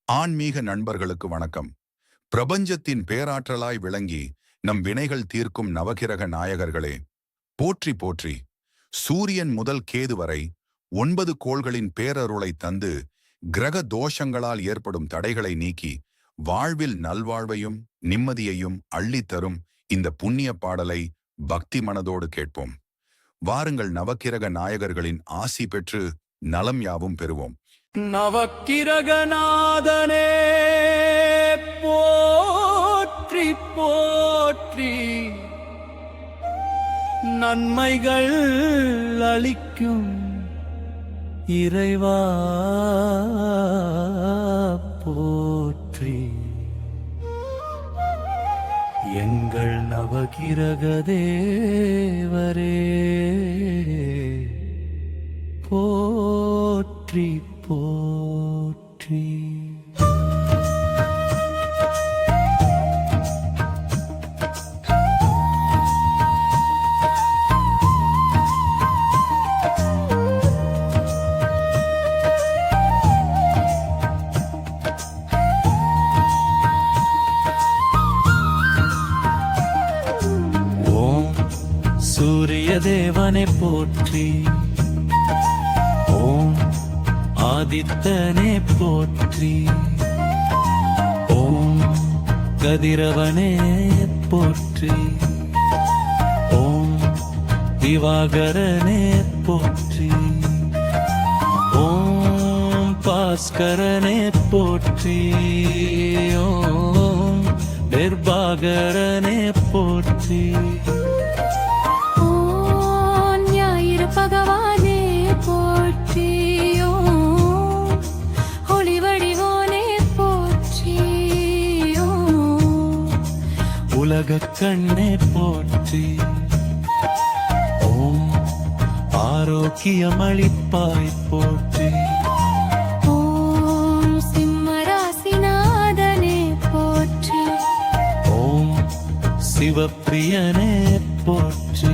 ஆன்மீக நண்பர்களுக்கு வணக்கம். பிரபஞ்சத்தின் பேராற்றலாய் விளங்கி நம் வினைகள் தீர்க்கும் நவகிரக நாயகர்களே, போற்றி போற்றி. சூரியன் முதல் கேது வரை 9 கோள்களின் பேரருளை தந்து கிரக தோஷங்களால் ஏற்படும் தடைகளை நீக்கி வாழ்வில் நல்வாழ்வையும் நிம்மதியையும் அள்ளித்தரும் இந்த புண்ணிய பாடலை பக்தி மனதோடு கேட்போம். வாருங்கள், நவக்கிரக நாயகர்களின் ஆசி பெற்று நலம் யாவும் பெறுவோம். நவக்கிரகநாதனே போற்றி போற்றி, நன்மைகள் அளிக்கும் இறைவா போற்றி. எங்கள் நவகிரக தேவரே போற்றி போற்றி. ஓம் சூரிய தேவனை போற்றி, ஓம் ஆதித்தனே போற்றி, ஓம் கதிரவனே போற்றி, ஓம் திவாகரனே போற்றி, ஓம் பாஸ்கரனே போற்றி, ஓம் நிர்பாகரனே போற்றி, ஓம் ஞாயிறு பகவானே போற்றி, உலக கண்ணே போற்றி, ஓம் ஆரோக்கியமளிப்பாய் போற்றி, ஓம் சிம்மராசிநாதனே போற்றி, ஓம் சிவப்பிரியனே போற்றி,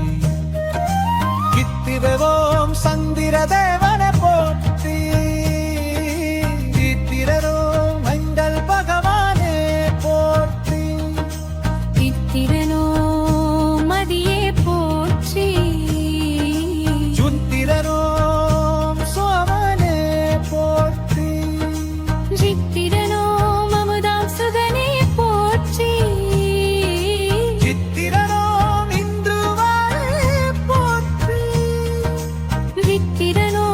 கித்திரவோம் சந்திர தேவனே போற்றி, கித்திரரோம் மண்டல் பகவானே போற்றி, தித்திரனோ மதியே போற்றி, சுத்திரரோம் சோமனே போற்றி, சித்திரனோ அமுதாம் சுகனே போற்றி, சித்திரரோம் இந்துவானே போற்றி, வித்திரனோ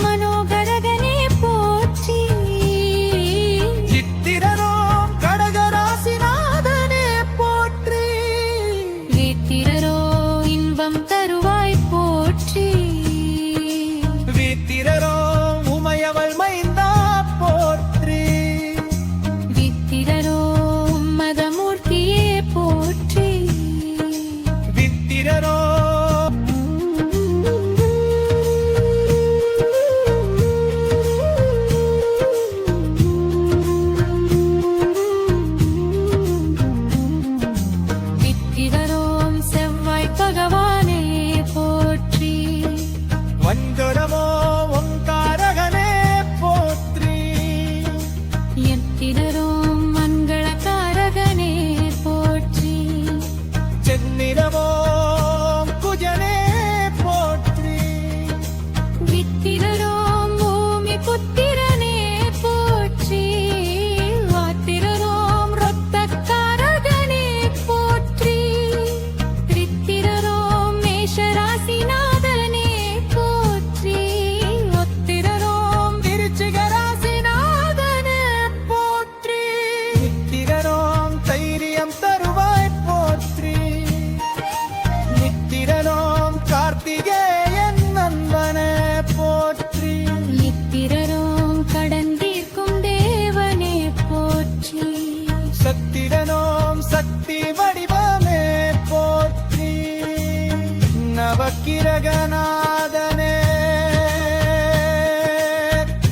மனோகரகனே போற்றி, சித்திரரோம் கடகராசிநாதனே போற்றி, வித்திரரோ இன்பம் தருவாய் போற்றி, வித்திரரோம் உமையவள் மைந்தா போற்றி, வித்திரரோ மதமூர்த்தியே போற்றி, வித்திரரோம் வித்திரரோம் செவ்வாய் பகவானே போற்றி, வஞ்சரமோ ஓங்காரகனே போற்றி, எத்திரரோம் மங்களகாரகனே போற்றி, செந்நிறமோ குஜனே போற்றி, வித்திரரோம் பூமி புத்திரனே போற்றி, வாத்திரரோம் ரத்தக்காரகனே போற்றி, ரித்திரரோம் மேஷராசிநாதனே போற்றி, ஒத்திரரோம் திருச்சிகராசிநாதனே போற்றி, நித்திரரோம் தைரியம் தருவாய் போற்றி, நித்திரரோம் கார்த்திகேயன் நண்பனே போற்றி, நித்திரரோம் கடந்தீர்க்கும் தேவனே போற்றி, சத்திரனோம் சக்தி வடிவமே போற்றி, நவக்கிரகநாதனே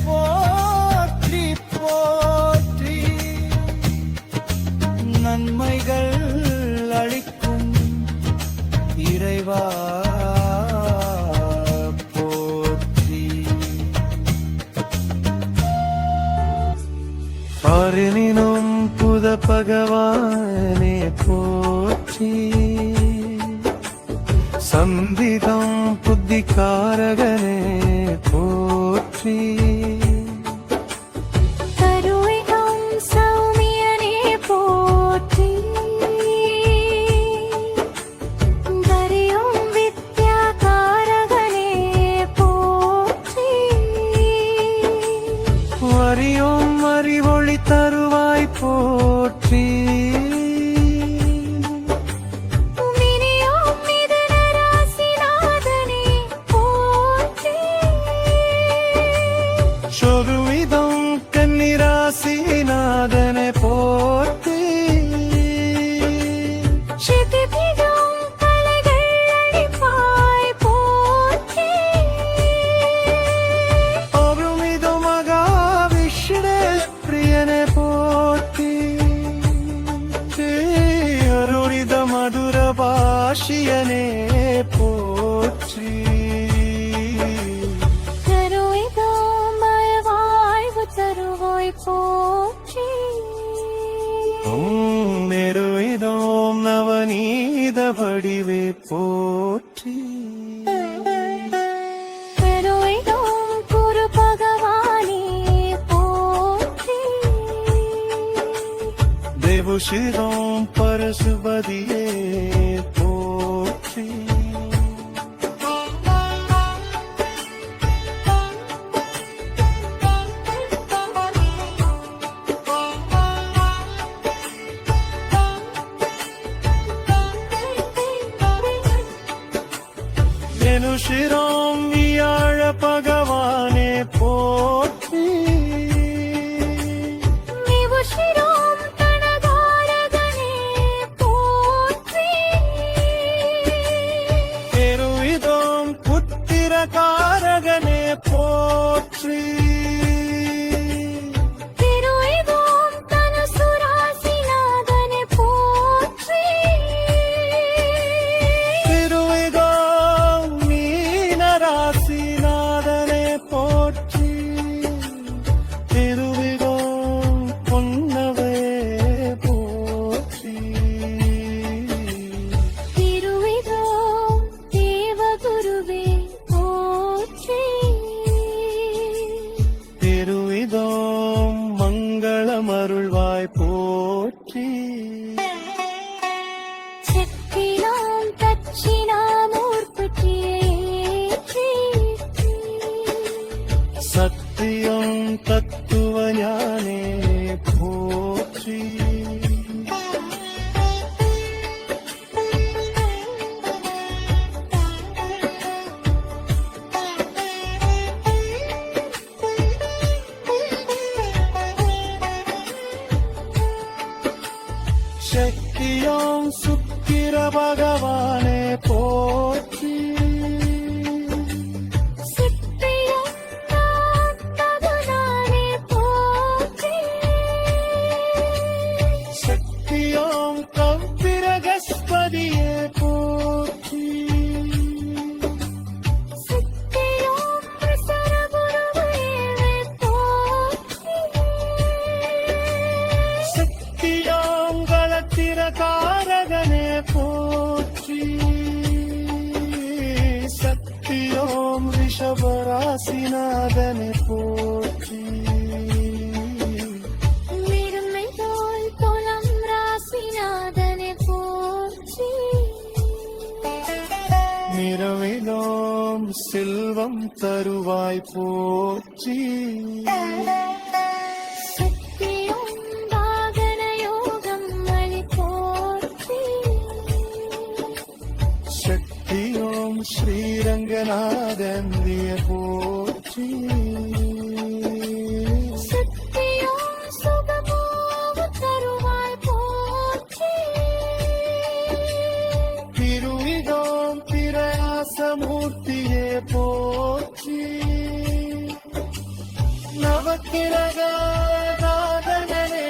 போற்றி போற்றி, நன்மைகள் அளிக்கும் இறைவா போற்றி. ஆறினும் புத பகவானே போற்றி சந்திதம் புத்திகாரகனே போற்றி கருவிகம் சௌமியனே போற்றி கரியும் வித்யாகாரகனே போற்றி வரியும் அறிவொளி தருவாய் போற்றி மினியும் மிதுனராசிநாதனே போற்றி சொருவிதம் கன்னிராசிநாதனே போற்றி சிதிபிகம் கலைகள் அழிப்பாய் போற்றி அருமிது மகா விஷ்ணு பிரியனே போற்றி அருளித மதுர பாஷியனே போற்றி கருவிதம் வாழ்வு தருவாய் போற்றி நெருவிதோம் நவநீத வடிவே போற்றி கருவிதம் குரு பகவானே போற்றி தேவுஷிரோம் பரசுபதியே போற்றி தனுஷிரோம் வியாழ பகவானே போற்றி நிவுஷிரோம் தனதாரகனே போற்றி பெருவிதோம் புத்திரகாரகனே போற்றி திருவிதம் தனுசுராசிநாதனே போற்றி திருவிதோம் மீனராசிநாதனே போற்றி திருவிதோம் பொன்னவே போற்றி திருவிதம் தேவகுருவே போற்றி திருவிதோம் மங்களமருள்வாய் போற்றி சக்தினாம் தட்சிணாமூர்த்தியே சத்தியம் தத்துவ ஞானே போற்றி சக்தியோம் சுக்கிர பகவானே போற்றி சித்தியம் தகுதானே போற்றி சக்தியோம் கம்பிரகஸ்பதியே போற்றி சித்தியம் பிரசரகுருவே போற்றி சக்தியோம் களத்திரகாரகனே போற்றி சக்தியோம் ரிஷபராசிநாதனே போற்றி மிருமை தோல் துலம் ராசிநாதனே போற்றி நிறவிலோம் செல்வம் தருவாய் போற்றி சக்தியும் வாகன யோகம் அளி போற்றி சக்தியோம் ஸ்ரீரங்கநாதன் போற்றி சக்தியும் சுகபோக தருவாய் போற்றி திருவிதோம் பிரயாசமூர்த்தியே போற்றி நவக்கிரகநாதனே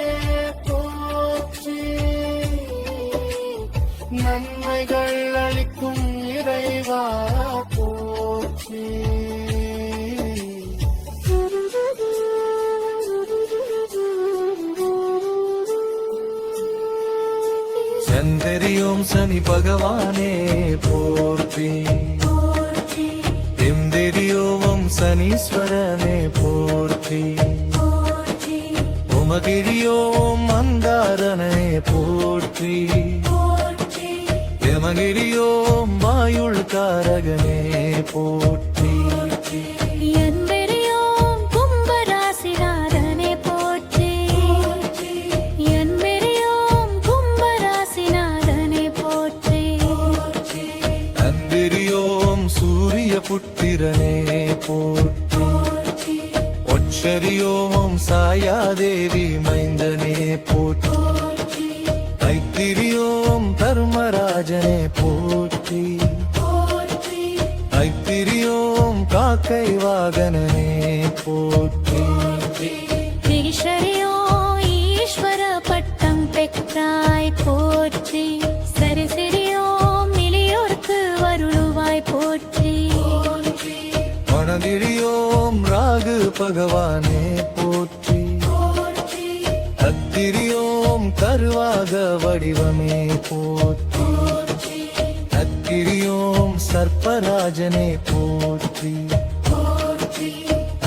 போற்றி நன்மைகள் அளிக்கும் இறைவா போற்றி எந்தெரியோம் சனி பகவானே போற்றி போற்றி எந்தெரியோம் சனீஸ்வரனே போற்றி போற்றி உமகிரியோம் மந்தாரனே போற்றி போற்றி யமகிரியோம் வாயுள் காரகனே போற்றி என்பெரியோம் கும்பராசிநாதனே போற்றி என்பெரியோம் கும்பராசிநாதனே போற்றி அந்திரியோம் சூரிய புத்திரனே போற்றி ஒச்சரியோம் சாயாதேவி மைந்தனே போற்றி ஐத்திரியோம் தர்மராஜனே போற்றி ஐத்திரியோம் காக்கை வாகனனே போற்றி ஈஸ்வரியோ ஈஸ்வர பட்டம் பெற்றாய் போற்றி சரிசிறியோம் நிலையோர்க்கு வருளுவாய் போற்றி மனதிரியோம் ராகு பகவானே போற்றி அத்திரியோம் கருவாக வடிவமே போற்றி அத்திரியோம் சர்ப்பராஜனே போற்றி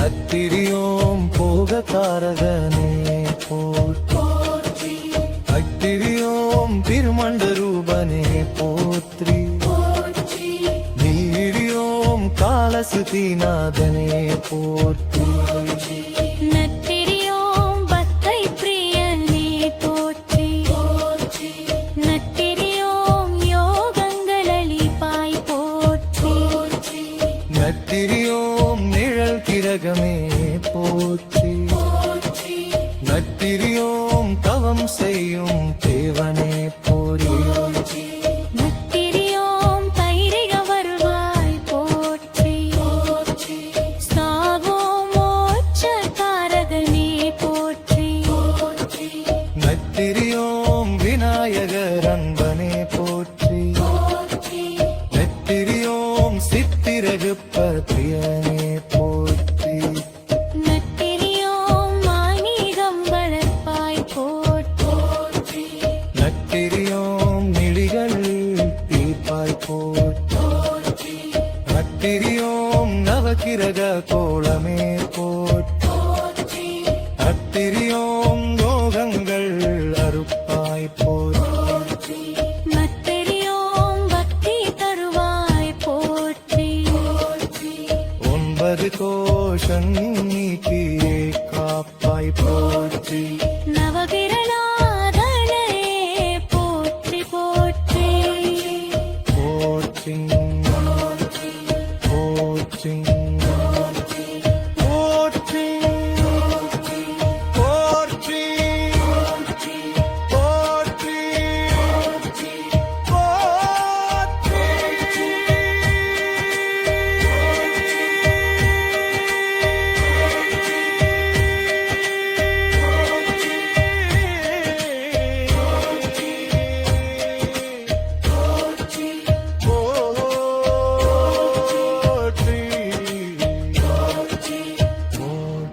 அத்திரியோம் போககாரகனே போற்றி அத்திரியோம் திருமண்டரூபனே போற்றி நீரியோம் காலசுதிநாதனே போற்றி நத்திரியோம் பக்தை பிரியனே போற்றி நத்திரியோம் யோகங்கள் அளிப்பாய் போற்றி நத்திரியோம் நிழல் கிரகமே போற்றி நத்திரியோம் தவம் செய்யும் தேவனே போற்றி நத்திரியோம் தைரிக வருவாய் போற்றி சாவோம் மோட்சகாரகனே போற்றி நத்திரியோம் விநாயகர் அன்பனே போற்றி நத்திரியோம் சித்திரகுப்ப பிரியனே போற்றி நத்திரியோம் மாணிகம் வளர்ப்பாய் போற்றி நத்திரியோம் நிழிகள் தீர்ப்பாய் போற்றி நத்திரியோம் நவகிரக கோலமே போற்றி நத்திரியோம் யோகங்கள் அருப்பாய் போற்றி நத்திரியோம் பக்தி தருவாய் போற்றி 9 கோஷம் நீக்கியே காப்பாய் போற்றி நவகிரநாதனே போற்றி போற்றி போற்றி போற்றி போற்றி போற்றி போற்றி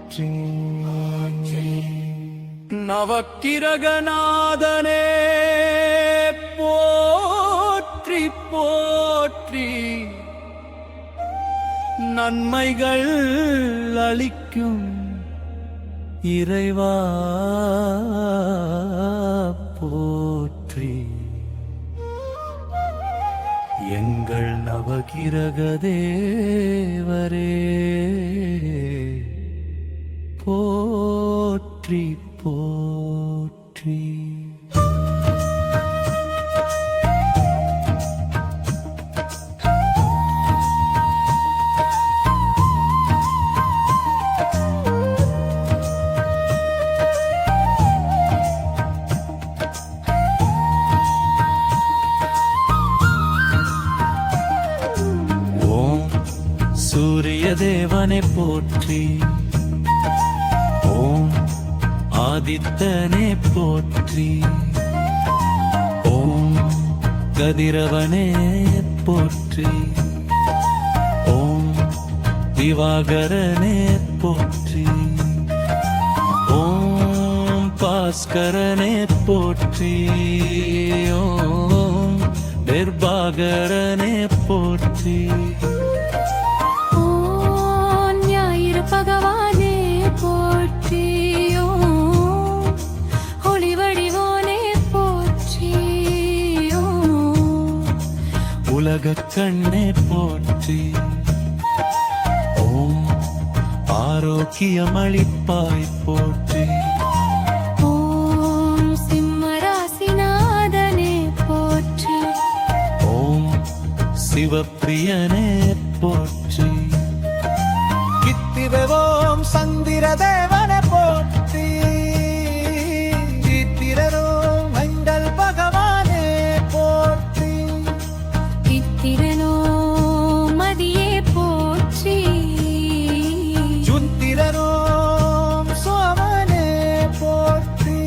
நவக்கிரகநாதனே போற்றி போற்றி நன்மைகள் அளிக்கும் இறைவா போற்றி எங்கள் நவகிரக தேவரே போற்றி போற்றி ஓம் சூரிய தேவனை போற்றி ஓம் ஆதித்தனே போற்றி ஓம் கதிரவனே போற்றி ஓம் திவாகரனே போற்றி ஓம் பாஸ்கரனே போற்றி ஓம் நிர்பாகரனே போற்றி ஓம் ஞாயிறு பகவானே போற்றி ஓம் ஒளி வடிவோனே போற்றி ஓம் உலகக் கண்ணே போற்றி ஓம் ஆரோக்கியமளிப்பாய் போற்றி ஓம் சிம்மராசிநாதனே போற்றி ஓம் சிவப்பிரியனே போற்றி கித்திரவோம் சந்திர தேவனை போற்றி சித்திரரோம் மண்டல் பகவானே போற்றி இத்திரனோ மதியே போற்றி சுத்திரரோம் சோமனே போற்றி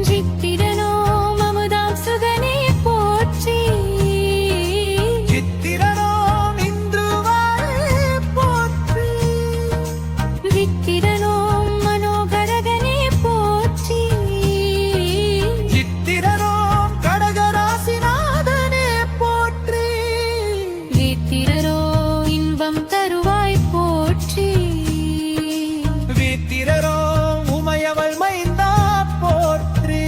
ஜித்திரனோ மமுதாம் சுகனே போற்றி சித்திரரோம் இந்துவானே போற்றி வித்திரனோ மனோகரகனே போற்றி சித்திரரோம் கடகராசிநாதனே போற்றி வித்திரரோ இன்பம் தருவாய் போற்றி வித்திரரோம் உமையவள் மைந்தா போற்றி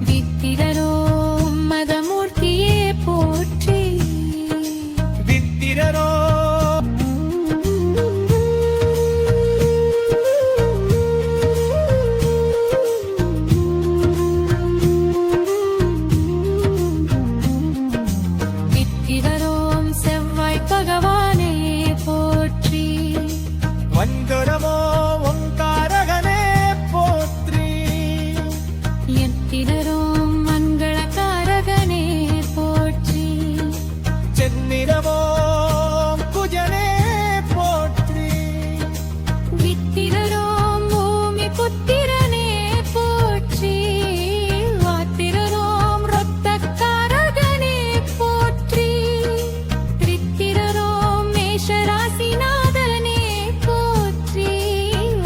வித்திரரோ மதமூர்த்தியே போற்றி வித்திரரோம் வித்திரரோம் செவ்வாய் பகவானே போற்றி வன்கரமோ ஓங்காரகனே போற்றி எத்திரரோம் மங்களகாரகனே போற்றி சென்னிரமோ குஜனே போற்றி வித்திரரோம் பூமி புத்திரனே போற்றி வாத்திரரோம் ரொத்தக்காரகனே போற்றி தித்திரரோம் மேஷராசிநாதனே போற்றி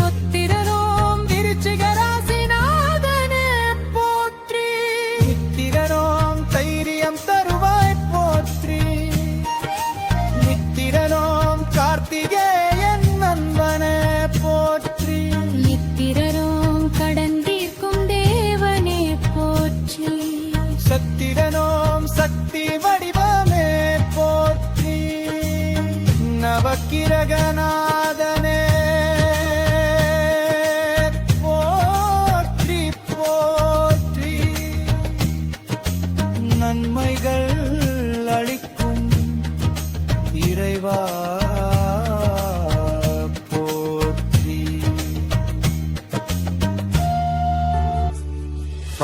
ஒத்திரரோம் திருச்சிகராசிநாதனே போற்றி நித்திரனோம் தைரியம் தருவாய் போற்றி நித்திரனோம் கார்த்திகேயன் நண்பனே போற்றி நித்திரரோம் கடந்தீர்க்கும் தேவனே போற்றி சத்திரனோம் சக்தி வடிவமே போற்றி நவக்கிரகநாதனே போற்றி போற்றி நன்மைகள் அளிக்கும் இறைவா போற்றி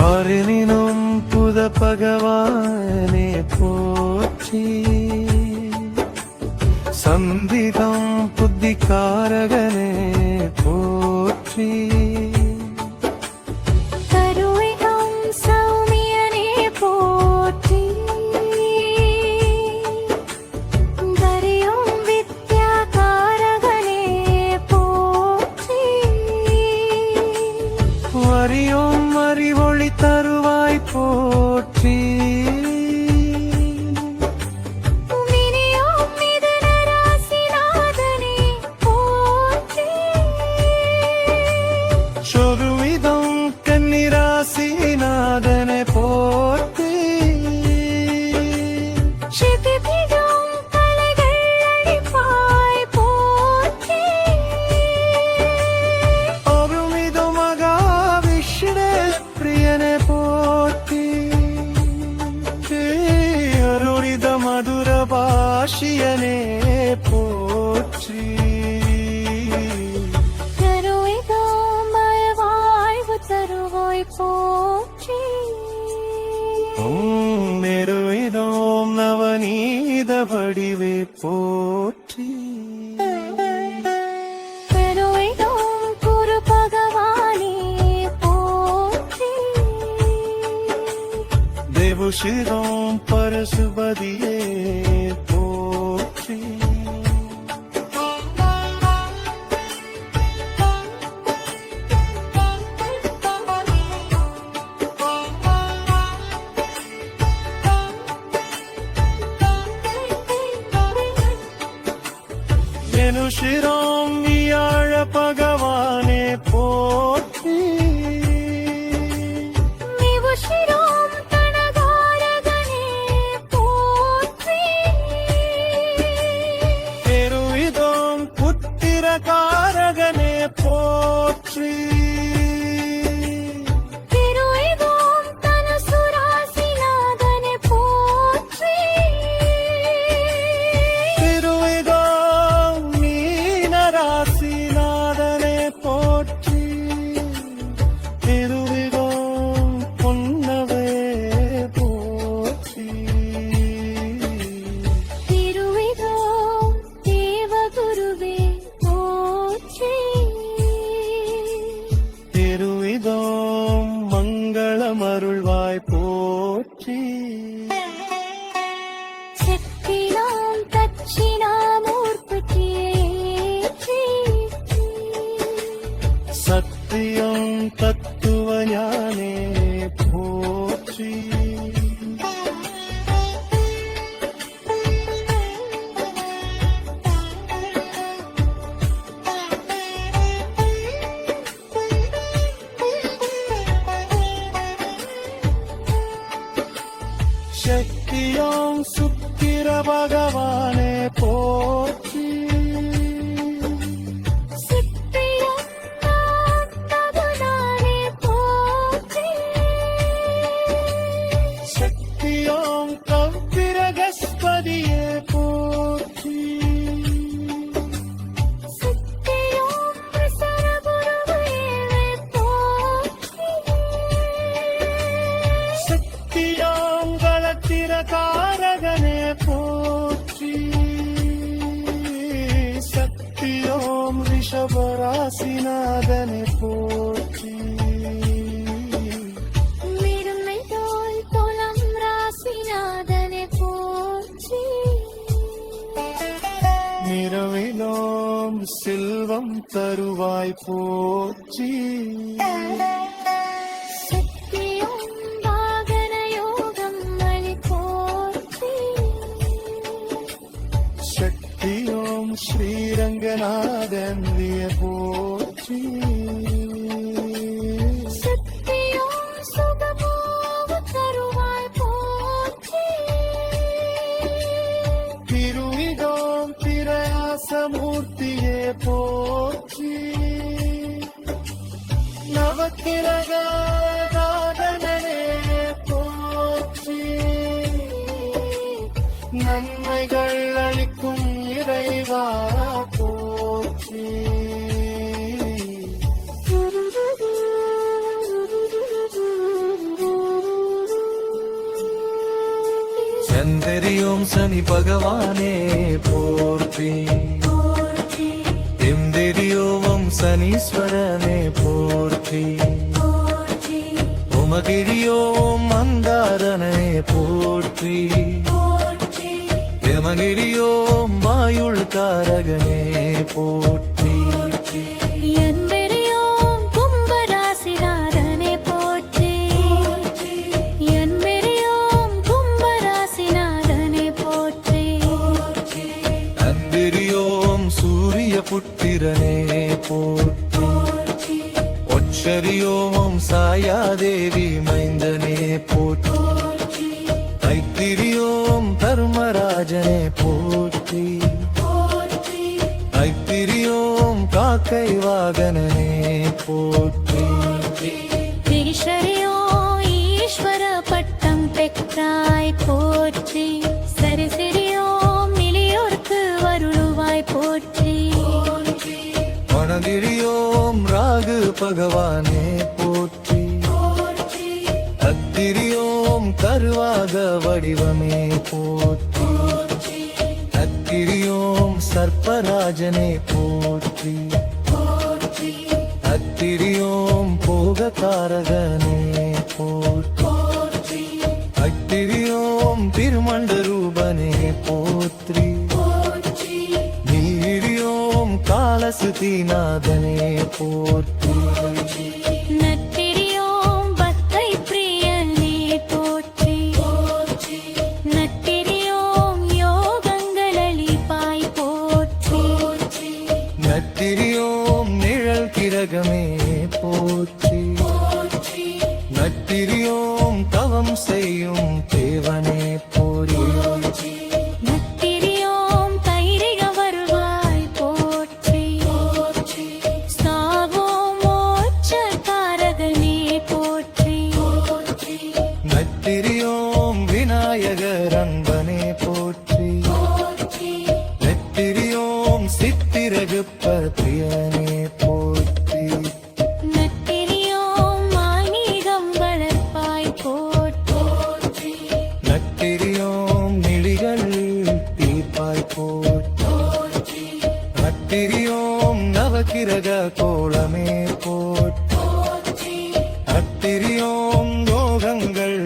அருணினும் புத பகவானே போற்றி சந்திகம் புத்திகாரகனே போற்றி கருவிகம் சௌமியனே போற்றி கரியும் வித்யாகாரகனே போற்றி வரியும் அறிவொளி தருவாய் போற்றி மினியும் மிதுனராசிநாதனே போற்றி சொருவிதம் கன்னிராசிநாதனை போற்றி சிதிபிடும் கலைகள் அழிப்பாய் போற்றி அருமிது மகாவிஷ்ணு பிரியனை போற்றி அருளித மதுர பாஷியனே போற்றி கருவிதம் வாழ்வு தருவாய் போற்றி நெருவிதோம் நவநீத வடிவே போற்றி கருவிதம் குரு பகவானே போற்றி தேவுஷிதோம் பரசுபதியே போற்றி சிரோம் வியாழ பகவானே போற்றி விபுஷிரோம் தனகாரகனே போற்றி பெருவிதோம் புத்திர காரகனே போற்றி திருவிதோம் தனசுராசிநாதனே போற்றி திருவிதோம் மீனராசிநாதனே போற்றி திருவிதோம் பொன்னவே போற்றி திருவிதோம் தேவகுருவே போற்றி திருவிதோம் மங்களமருள்வாய் போற்றி சக்தினாம் தட்சிணாமூர்த்தியே சத்தியம் தத்துவ ஞானே போற்றி சக்தியோம் சுக்கிர பகவானே போற்றி சித்தியம் நாட்டபுரானே போற்றி சக்தியோம் கம்பிரகஸ்பதியே போற்றி சித்தியம் பிரசரகுருவே போற்றி சக்தியோம் களத்திர காரகனே போற்றி சக்தியோம் ரிஷபராசிநாதனே போற்றி மிருமை தோல் துலம் ராசிநாதனே போற்றி நிறவிலோம் செல்வம் தருவாய் போற்றி சக்தியும் வாகன யோகம் அளி போற்றி சக்தியோம் ஸ்ரீரங்கநாதந்திய போற்றி சக்தியும் சுகமோக தருவாய் போற்றி திருவிதோம் பிரயாசமூர்த்தியே போற்றி நவக்கிரகாதனே போற்றி நன்மைகள் அளிக்கும் இறைவா போற்றி சந்தரியோம் சனி பகவானே போற்றி போற்றி இந்திரியோம் சனீஸ்வரனே போற்றி போற்றி உமகிரியோம் மந்தாரனே போற்றி போற்றி யமகிரியோம் வாயுள் காரகனே போற்றி என்மெரியோம் கும்பராசிநாதனே போற்றி என்மெரியோம் கும்பராசிநாதனே போற்றி அந்திரியோம் சூரிய புத்திரனே போற்றி ஒச்சரியோம் சாயாதேவி மைந்தனே போற்றி ஐத்திரியோம் தர்மராஜனே போற்றி ஐத்திரியோம் காக்கை வாகனனே போற்றி ஈஸ்வரியோ ஈஸ்வர பட்டம் பெற்றாய் போற்றி சரிசிறியோம் நிலையோர்க்கு வருளுவாய் போற்றி வனகிரியோம் ராகு பகவானே போற்றி அத்திரியோம் கருவாக வடிவமே போற்றி அத்திரியோம் சர்ப்பராஜனே போற்றி அத்திரியோம் போககாரகனே போற்றி அத்திரியோம் திருமண்ட ரூபனே போற்றி நீரியோம் காலசுதிநாதனே போற்றி நத்திரியோம் பக்தை பிரியனே போற்றி நத்திரியோம் யோகங்கள் அளிப்பாய் போற்றி மத்திரியோம் யோகங்கள்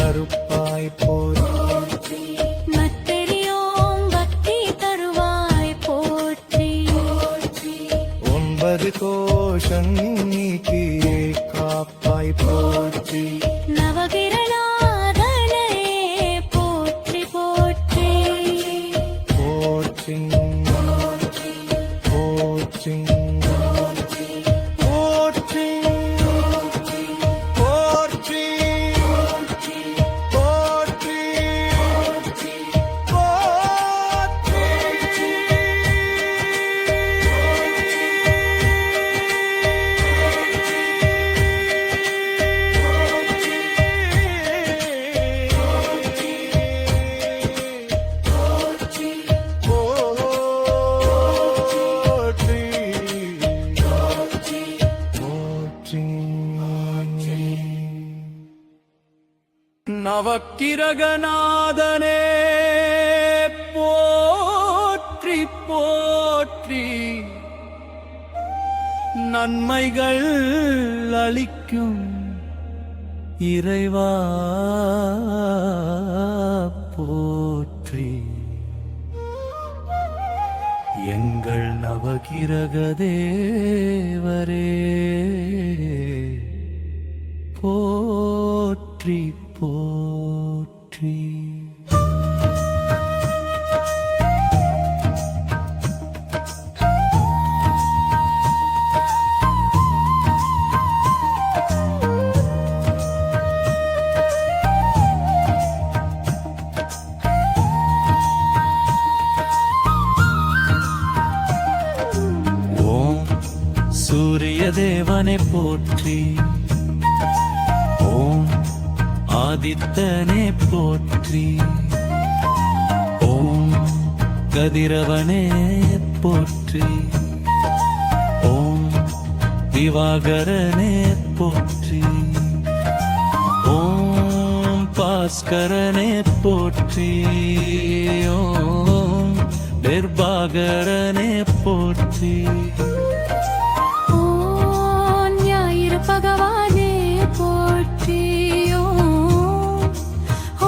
அறுப்பாய் போற்றி மத்தெரியோம் பக்தி தருவாய் போற்றி 9 கோஷம் நீக்கியே காப்பாய் போற்றி நவகிரணாதனே போற்றி போற்றி போற்றி போற்றி போற்றி போற்றி போற்றி நவக்கிரகநாதனே போற்றி போற்றி நன்மைகள் அளிக்கும் இறைவா போற்றி எங்கள் நவகிரக தேவரே போற்றி போற்றி ஓம் சூரிய தேவனை போற்றி ஓம் ஆதித்தனே போற்றி ஓம் கதிரவனே போற்றி ஓம் திவாகரனே போற்றி ஓம் பாஸ்கரனே போற்றி ஓம் நிர்பாகரனே போற்றி ஓம் ஞாயிறு பகவானே போற்றி ஓம்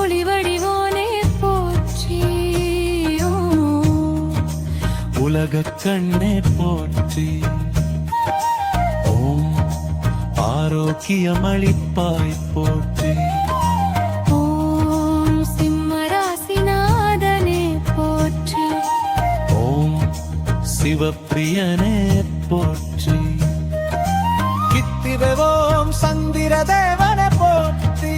ஒளி வடிவோனே போற்றி ஓம் உலகக் கண்ணே போற்றி ஓம் ஆரோக்கியமளிப்பாய் போற்றி ஓம் சிம்மராசிநாதனே போற்றி ஓம் சிவப்பிரியனே போற்றி கித்திரவோம் சந்திர தேவனை போற்றி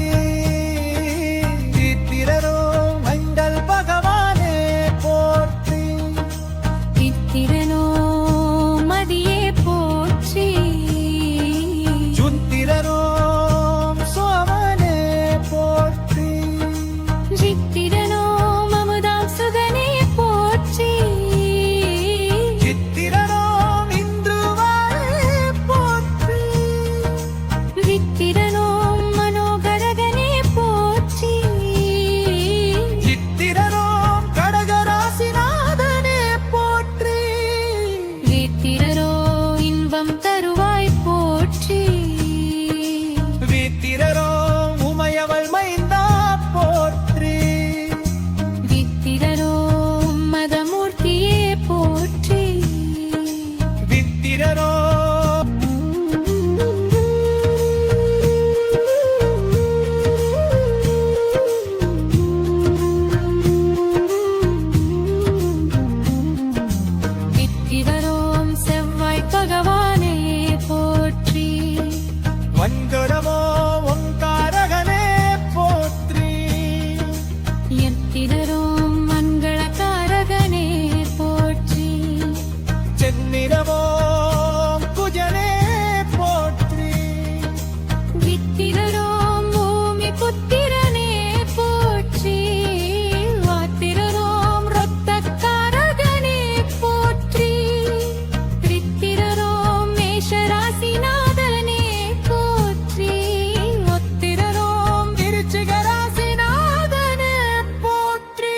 சித்திரரோம் மங்கள் பகவானே போற்றி இத்திரனோ மதியே போற்றி சுத்திரரோம் சோமனே போற்றி ஜித்திரனோ மமுதாம் சுகனே போற்றி சித்திரரோம் இந்துவாரே போற்றி வித்திரனோ மனோகரகனே போற்றி சித்திரரோம் கடகராசிநாதனே போற்றி வித்திரரோ இன்பம் தருவாய் போற்றி வித்திரரோம் உமையவள் மைந்தா போற்றி வித்திரரோ மதமூர்த்தியே போற்றி வித்திரரோம் வித்திரரோம் செவ்வாய் பகவானே போற்றி வஞ்சரமோ ஓங்காரகனே போற்றி எத்திரரோம் மங்களகாரகனே போற்றி செந்நிறமோ குஜனே போற்றி வித்திரரோம் பூமி புத்திரனே போற்றி வாத்திரரோம் ரத்தக்காரகனே போற்றி வித்திரரோம் மேஷராசிநாதனே போற்றி ஒத்திரரோம் திருச்சிகராசிநாதனே போற்றி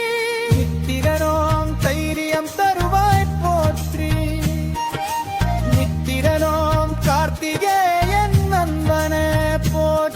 நித்திரனோம் தைரியம் தருவாய் போற்றி நித்திரனோம் கார்த்திகேயன் நண்பனே போற்றி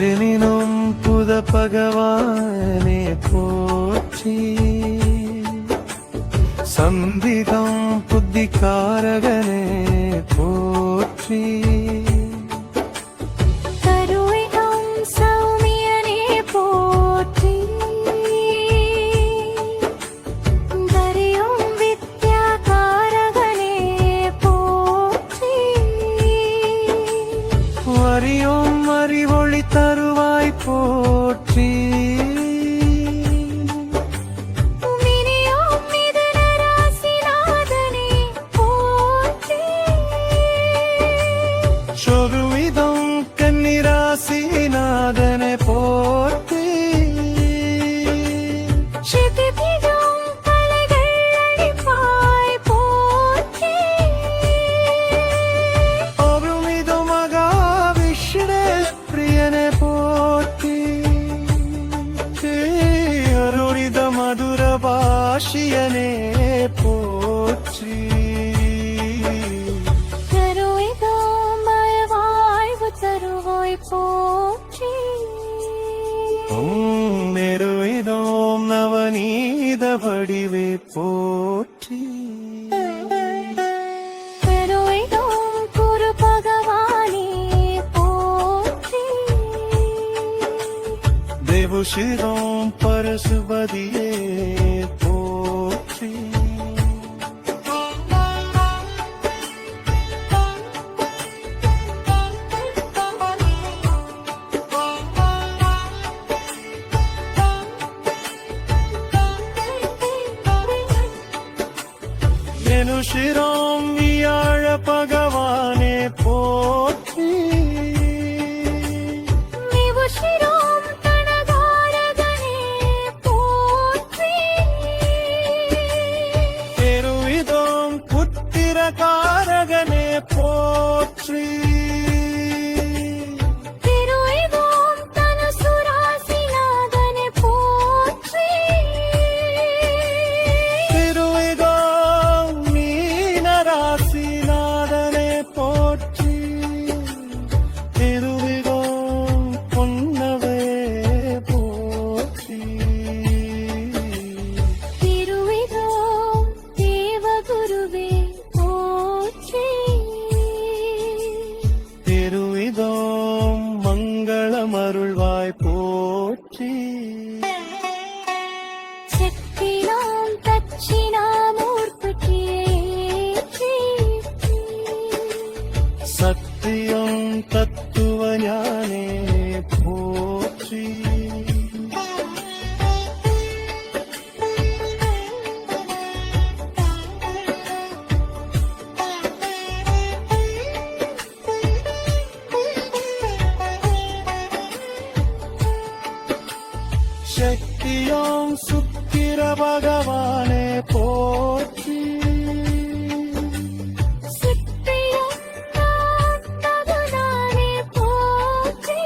அறினினும் புத பகவானே போற்றி சந்திகம் புத்திகாரகனே போற்றி கருவிகம் சௌமியனே போற்றி தரியும் வித்யாகாரகனே போற்றி வரியும் அறிவொளி தருவாய் போற்றி மினியும் மிதுனராசிநாதனே போற்றி சொருவிதம் கன்னிராசிநாதனை போற்றி சிதிபிகம் கலைகள் அளிப்பாய் போற்றி அருமிது மகாவிஷ்ணு பிரியனை போற்றி அருளித மதுர பாஷியனே போற்றி கருவிகம் வாழ்வு தருவாய் போற்றி நெருவிதோம் நவநீத வடிவே போற்றி கருவிகம் குரு பகவானே போற்றி தேவுஷிரோம் பரசுபதியே போற்றி மெனுஷிரோம் வியாழ பகவானே போற்றி நிவுஷிரோம் தனகாரகனே போற்றி பெருவிதோம் புத்திரகாரகனே போற்றி திருவிதோம் தனசுராசிநாதனே போற்றி திருவிதோம் மீனராசிநாதனே போற்றி திருவிதோம் பொன்னவே போற்றி திருவிதோம் தேவகுருவே போற்றி திருவிதோம் மங்களமருள்வாய் போற்றி சக்தினாம் தட்சிணாமூர்த்தியே சத்தியம் தத்துவ ஞானே போற்றி சக்தியோம் சுக்கிர பகவானே போற்றி சித்தியும் நாட்டகுணானே போற்றி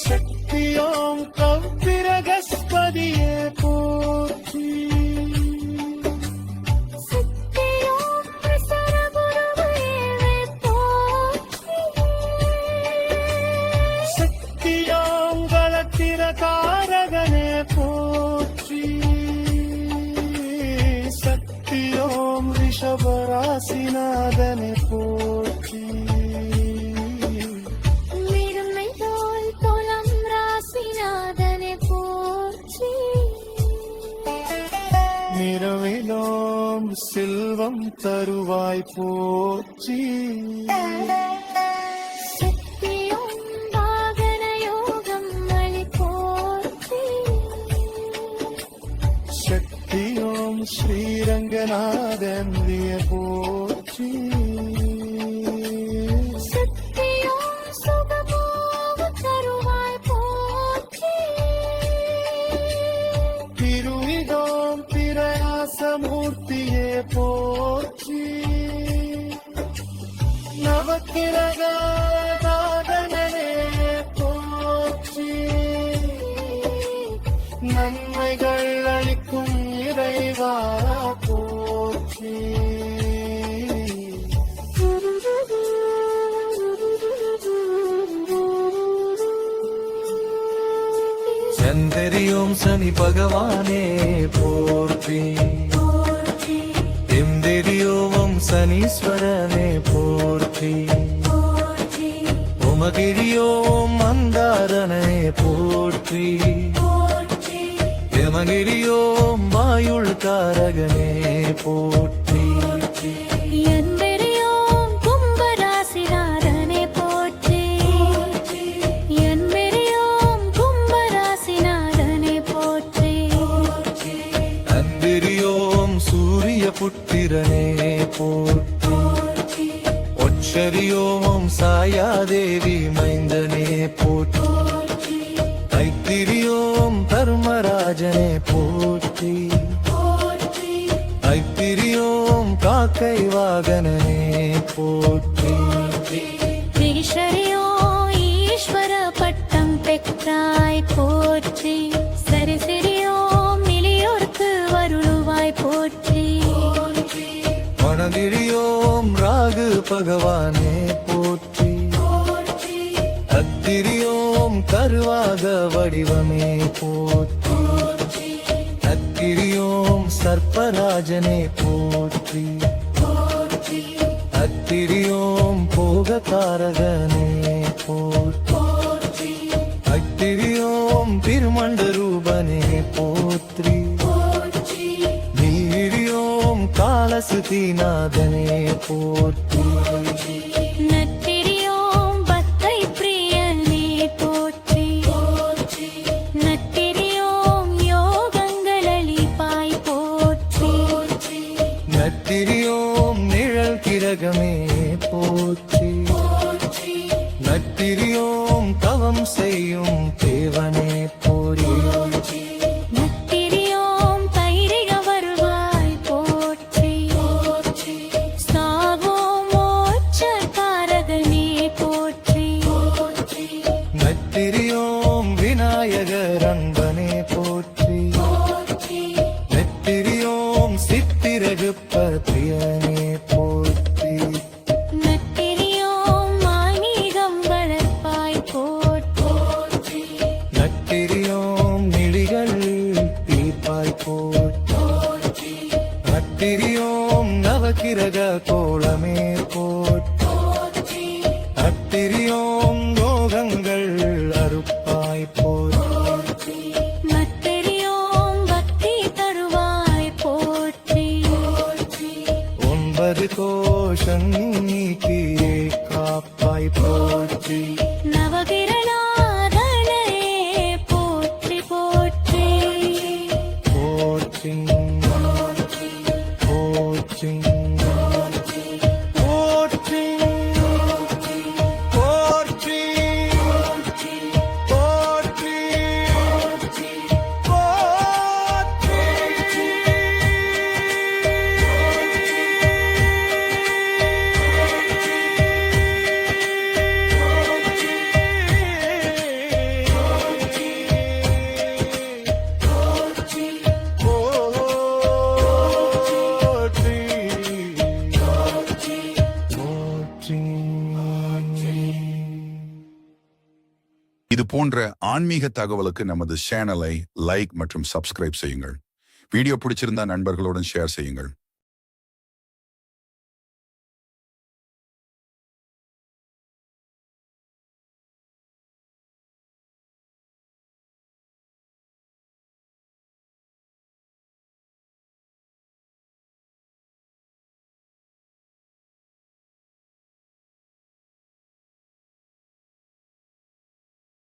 சக்தியோம் கவ்விரகஸ்பதியே போற்றி சித்தியும் பிரசரகுருவே போற்றி சக்தியோம் களத்திரகாரகனே போற்றி சக்தியோம் ரிஷபராசிநாதனே போற்றி மிருமை தோல் துலம் ராசிநாதனே போற்றி நிறவிலோம் செல்வம் தருவாய் போற்றி சக்தியும் வாகன யோகம் அளி போற்றி சக்தியோம் ஸ்ரீரங்கநாதந்திய போற்றி சக்தியும் சுகமோக தருவாய் போற்றி திருவிதோம் பிரயாசமூர்த்தியே போற்றி நவக்கிரகாதனே போற்றி நன்மைகள் அளிக்கும் இறைவா போற்றி சனி பகவானே போற்றி போற்றி எந்திரியோம் சனீஸ்வரனே போற்றி போற்றி உமகிரியோம் மந்தாரனே போற்றி போற்றி யமகிரியோம் வாயுள் காரகனே போற்றி என்பெரியோம் கும்பராசிநாதனே போற்றி என்பெரியோம் கும்பராசிநாதனே போற்றி அந்திரியோம் சூரிய புத்திரனே போற்றி ஒச்சரியோம் சாயாதேவி மைந்தனே போற்றி ஐத்திரியோம் தர்மராஜனே போற்றி ஐத்திரியோம் காக்கை வாகனனே போற்றி ஈஸ்வரியோ ஈஸ்வர பட்டம் பெற்றாய் போற்றி சரிசிறியோம் நிலையோர்க்கு வருளுவாய் போற்றி மனதிரியோம் ராகு பகவானே போற்றி அத்திரியோம் கருவாக வடிவமே போற்றி அத்திரியோம் சர்ப்பராஜனே போற்றி அத்திரியோம் போககாரகனே போற்றி அத்திரியோம் திருமண்ட ரூபனே போற்றி நீரியோம் காலசுதிநாதனே போற்றி நத்திரியோம் பக்தை பிரியனே போற்றி நத்திரியோம் யோகங்கள் அளிப்பாய் போற்றி நத்திரியோம் நிழல் கிரகமே போற்றி நத்திரியோம் தவம் செய்யும் தேவனே போற்றி நத்திரியோம் தைரிக வருவாய் போற்றி சாவோம் மோட்சகாரகனே போற்றி நத்திரியோம் விநாயகர் அன்பனே போற்றி நத்திரியோம் சித்திரகுப்ப பிரியனே போற்றி நத்திரியோம் ஆன்மீகம் வளர்ப்பாய் போற்றி நத்திரியோம் நிழிகள் தீர்ப்பாய் போற்றி நத்திரியோம் நவகிரக கோலமே போற்றி நத்திரியோம் யோகங்கள் அறுப்பாய் போற்றி நத்திரியோம் பக்தி தருவாய் போற்றி 9 கோஷம் நீக்கியே காப்பாய் போற்றி நவகிரநாதனே போற்றி போற்றி போற்றி போற்றி போற்றி போற்றி போற்றி இது போன்ற ஆன்மீக தகவலுக்கு நமது சேனலை லைக் மற்றும் சப்ஸ்கிரைப் செய்யுங்கள். வீடியோ பிடிச்சிருந்தா நண்பர்களுடன் ஷேர் செய்யுங்கள்.